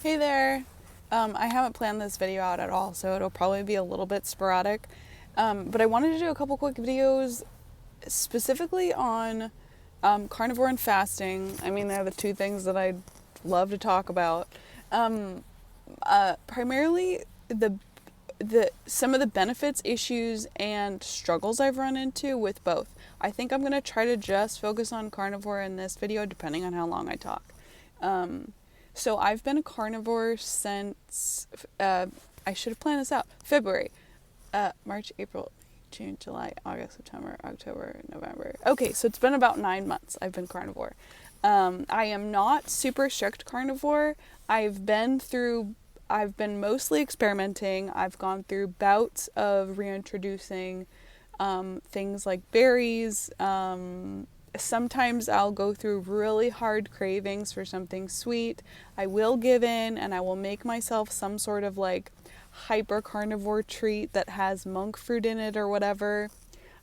Hey there. I haven't planned this video out at all, so it'll probably be a little bit sporadic. But I wanted to do a couple quick videos specifically on carnivore and fasting. I mean, they're the two things that I'd love to talk about. Primarily the some of the benefits, issues, and struggles I've run into with both. I think I'm gonna try to just focus on carnivore in this video, depending on how long I talk. So I've been a carnivore since, I should have planned this out, February, March, April, June, July, August, September, October, November. Okay, so it's been about 9 months I've been carnivore. I am not super strict carnivore. I've been mostly experimenting. I've gone through bouts of reintroducing things like berries. Sometimes I'll go through really hard cravings for something sweet. I will give in and I will make myself some sort of like hyper-carnivore treat that has monk fruit in it or whatever.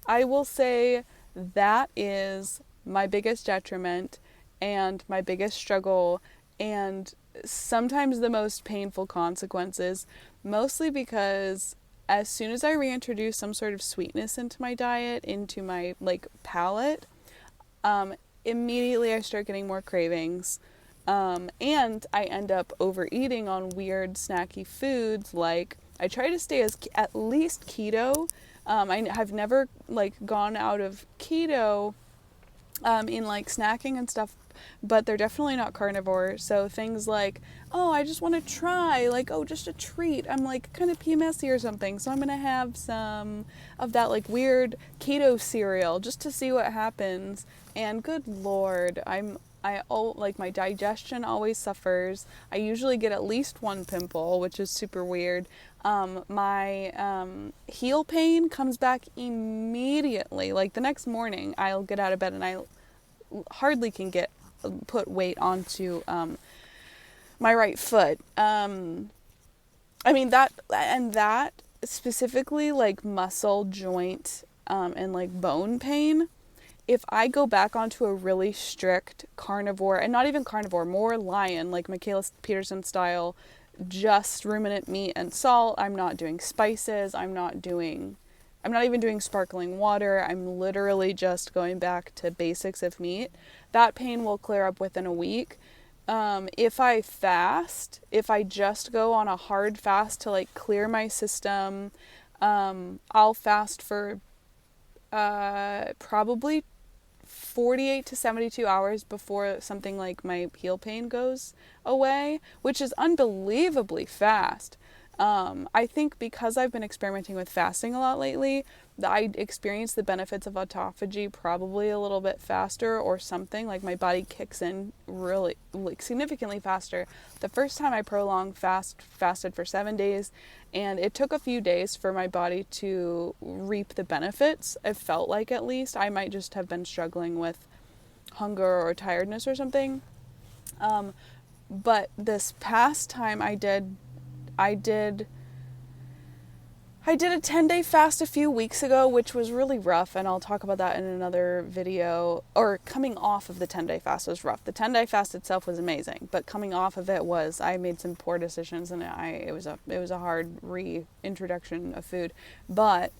I will say that is my biggest detriment and my biggest struggle, and sometimes the most painful consequences, mostly because as soon as I reintroduce some sort of sweetness into my diet, into my like palate, immediately I start getting more cravings, and I end up overeating on weird snacky foods. Like, I try to stay as at least keto. I have never like gone out of keto in like snacking and stuff, but they're definitely not carnivore. So things like, oh, I just want to try, like, oh, just a treat. I'm like kind of PMSy or something, so I'm gonna have some of that like weird keto cereal just to see what happens. And good lord, like my digestion always suffers. I usually get at least one pimple, which is super weird. My heel pain comes back immediately. Like the next morning, I'll get out of bed and I hardly can put weight onto my right foot. I mean that specifically, like muscle, joint, and like bone pain. If I go back onto a really strict carnivore, and not even carnivore, more lion, like Michaela Peterson style, just ruminant meat and salt. I'm not doing spices. I'm not even doing sparkling water. I'm literally just going back to basics of meat. That pain will clear up within a week. If I just go on a hard fast to like clear my system, I'll fast for probably 48 to 72 hours before something like my heel pain goes away, which is unbelievably fast. I think because I've been experimenting with fasting a lot lately, I experience the benefits of autophagy probably a little bit faster, or something like my body kicks in really like significantly faster. The first time I prolonged fasted for 7 days, and it took a few days for my body to reap the benefits. It felt like, at least. I might just have been struggling with hunger or tiredness or something. But this past time I did a 10-day fast a few weeks ago, which was really rough, and I'll talk about that in another video. Or coming off of the 10-day fast was rough. The 10-day fast itself was amazing, but coming off of it I made some poor decisions, and it was a hard reintroduction of food. But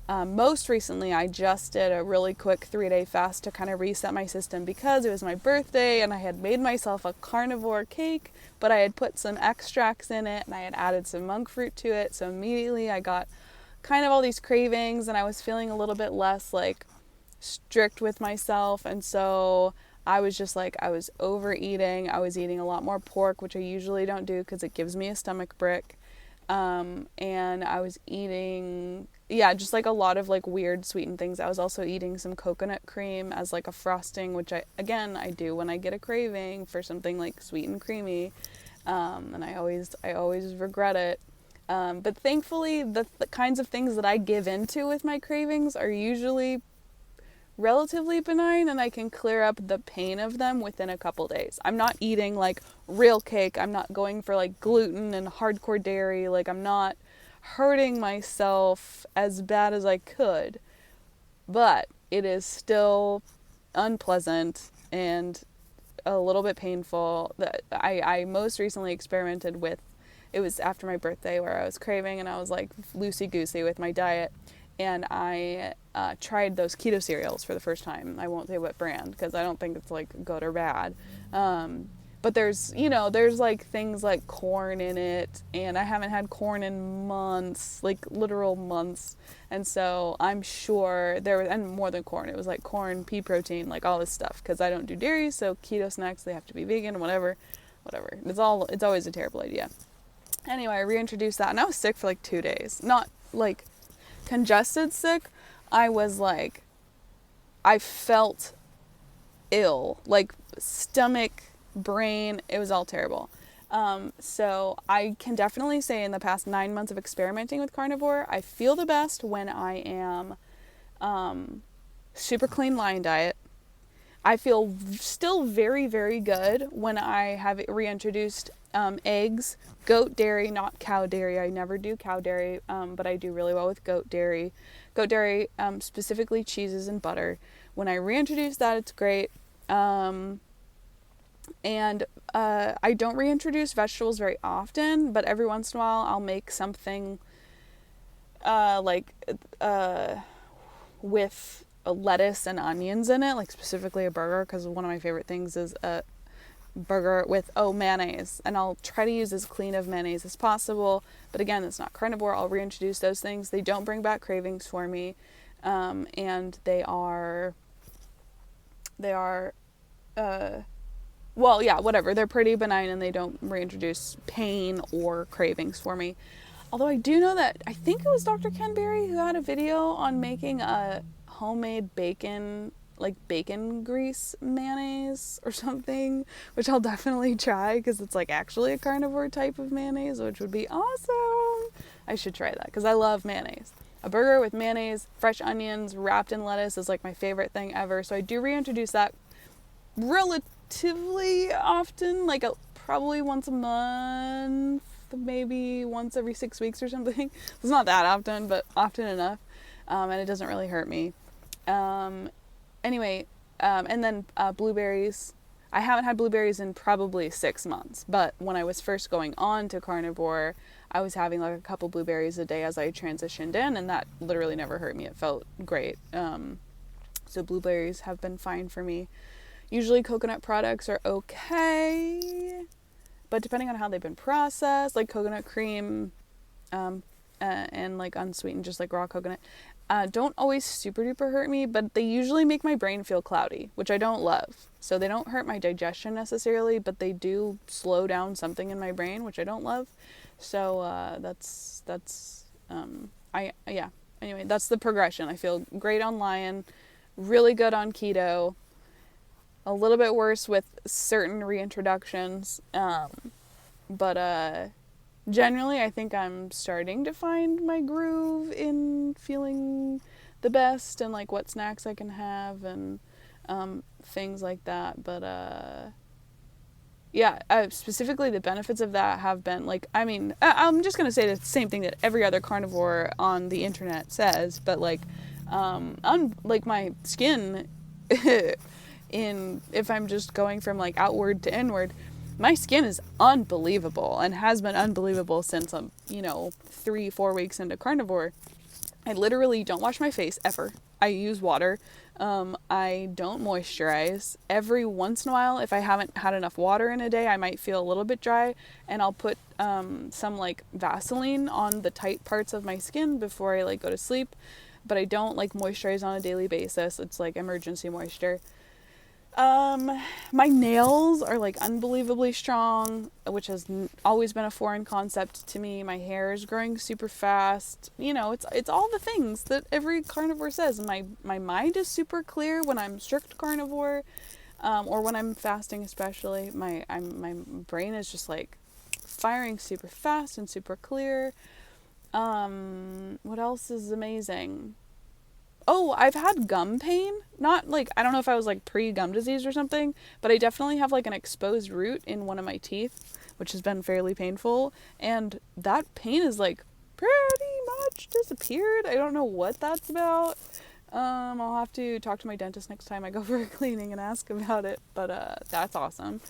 most recently, I just did a really quick 3-day fast to kind of reset my system, because it was my birthday and I had made myself a carnivore cake, but I had put some extracts in it and I had added some monk fruit to it. So immediately I got kind of all these cravings, and I was feeling a little bit less like strict with myself. And so I was just like, I was overeating. I was eating a lot more pork, which I usually don't do because it gives me a stomach brick. And I was eating, just like a lot of like weird sweetened things. I was also eating some coconut cream as like a frosting, which I do when I get a craving for something like sweet and creamy. And I always regret it. But thankfully the kinds of things that I give into with my cravings are usually relatively benign, and I can clear up the pain of them within a couple days. I'm not eating like real cake. I'm not going for like gluten and hardcore dairy. Like, I'm not hurting myself as bad as I could, but it is still unpleasant, and a little bit painful. That I most recently experimented with, it was after my birthday where I was craving and I was like loosey-goosey with my diet. And I tried those keto cereals for the first time. I won't say what brand because I don't think it's like good or bad. But there's like things like corn in it, and I haven't had corn in months, like literal months. And so I'm sure there was, and more than corn, it was like corn, pea protein, like all this stuff, because I don't do dairy, so keto snacks, they have to be vegan, whatever. It's always a terrible idea. Anyway, I reintroduced that, and I was sick for like 2 days. Not like congested sick. I was like, I felt ill, like stomach, brain, it was all terrible. So I can definitely say in the past 9 months of experimenting with carnivore, I feel the best when I am super clean lion diet. I feel still very, very good when I have reintroduced eggs, goat dairy, not cow dairy. I never do cow dairy, but I do really well with goat dairy. Goat dairy, specifically cheeses and butter. When I reintroduce that, it's great. And I don't reintroduce vegetables very often, but every once in a while I'll make something with lettuce and onions in it, like specifically a burger, because one of my favorite things is a burger with mayonnaise, and I'll try to use as clean of mayonnaise as possible. But again, it's not carnivore. I'll reintroduce those things. They don't bring back cravings for me, and they are well, yeah, whatever. They're pretty benign and they don't reintroduce pain or cravings for me. Although I do know that, I think it was Dr. Ken Berry who had a video on making a homemade bacon grease mayonnaise or something, which I'll definitely try because it's like actually a carnivore type of mayonnaise, which would be awesome. I should try that because I love mayonnaise. A burger with mayonnaise, fresh onions, wrapped in lettuce is like my favorite thing ever. So I do reintroduce that relatively often, like probably once a month, maybe once every 6 weeks or something. It's not that often, but often enough, and it doesn't really hurt me. Anyway, and then blueberries. I haven't had blueberries in probably 6 months, but when I was first going on to carnivore, I was having like a couple blueberries a day as I transitioned in, and that literally never hurt me. It felt great. So blueberries have been fine for me. Usually coconut products are okay, but depending on how they've been processed, like coconut cream, and like unsweetened, just like raw coconut, don't always super duper hurt me, but they usually make my brain feel cloudy, which I don't love. So they don't hurt my digestion necessarily, but they do slow down something in my brain, which I don't love. So anyway, that's the progression. I feel great on Lion, really good on keto, a little bit worse with certain reintroductions, but generally I think I'm starting to find my groove in feeling the best and like what snacks I can have and things like that. But specifically the benefits of that have been like, I mean, I'm just going to say the same thing that every other carnivore on the internet says, but like like my skin if I'm just going from like outward to inward, my skin is unbelievable and has been unbelievable since I'm 3-4 weeks into carnivore. I literally don't wash my face ever. I use water. I don't moisturize. Every once in a while, if I haven't had enough water in a day, I might feel a little bit dry, and I'll put some like Vaseline on the tight parts of my skin before I like go to sleep. But I don't like moisturize on a daily basis. It's like emergency moisture. My nails are like unbelievably strong, which has always been a foreign concept to me. My hair is growing super fast. It's all the things that every carnivore says. My mind is super clear when I'm strict carnivore, or when I'm fasting especially. My brain is just like firing super fast and super clear. What else is amazing? Oh, I've had gum pain. Not like, I don't know if I was like pre-gum disease or something, but I definitely have like an exposed root in one of my teeth, which has been fairly painful. And that pain is like pretty much disappeared. I don't know what that's about. I'll have to talk to my dentist next time I go for a cleaning and ask about it, but that's awesome.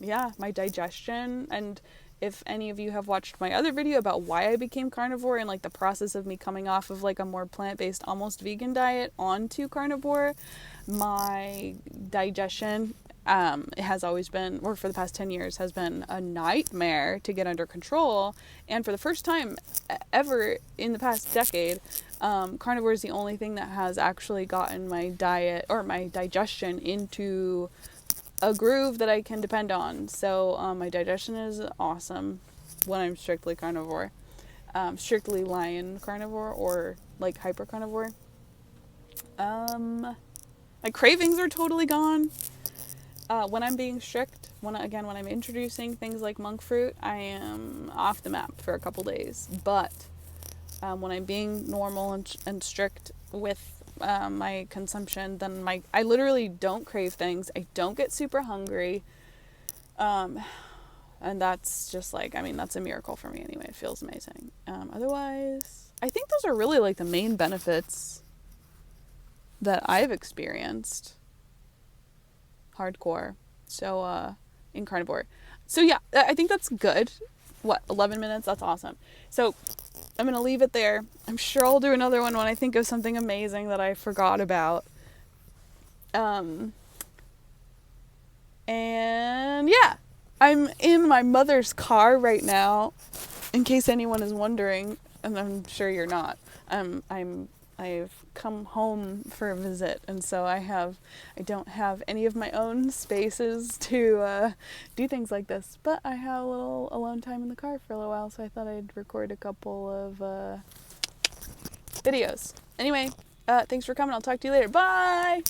Yeah, my digestion, and if any of you have watched my other video about why I became carnivore and like the process of me coming off of like a more plant-based, almost vegan diet onto carnivore, my digestion it has always been, or for the past 10 years, has been a nightmare to get under control. And for the first time ever in the past decade, carnivore is the only thing that has actually gotten my diet or my digestion into a groove that I can depend on. So my digestion is awesome when I'm strictly carnivore, strictly lion carnivore or like hyper-carnivore. My cravings are totally gone. When I'm being strict, when I'm introducing things like monk fruit, I am off the map for a couple days. But when I'm being normal and strict with my consumption, then I literally don't crave things. I don't get super hungry. And that's just like, I mean, that's a miracle for me anyway. It feels amazing. Otherwise, I think those are really like the main benefits that I've experienced hardcore. So, in carnivore. So yeah, I think that's good. 11 minutes? That's awesome. So I'm going to leave it there. I'm sure I'll do another one when I think of something amazing that I forgot about. And yeah, I'm in my mother's car right now, in case anyone is wondering, and I'm sure you're not. I've come home for a visit, and so I don't have any of my own spaces to do things like this, but I have a little alone time in the car for a little while, so I thought I'd record a couple of videos. Anyway, thanks for coming. I'll talk to you later. Bye!